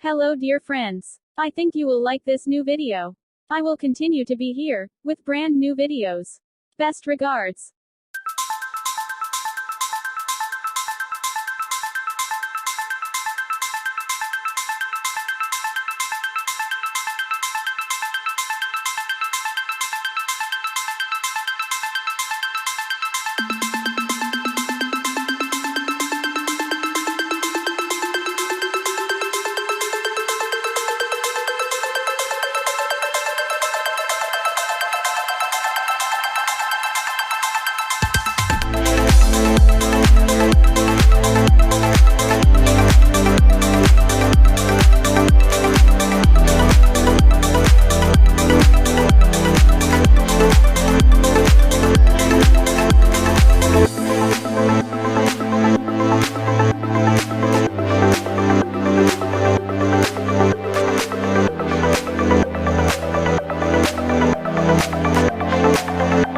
Hello dear friends. I think you will like this new video. I will continue to be here, with brand new videos. Best regards.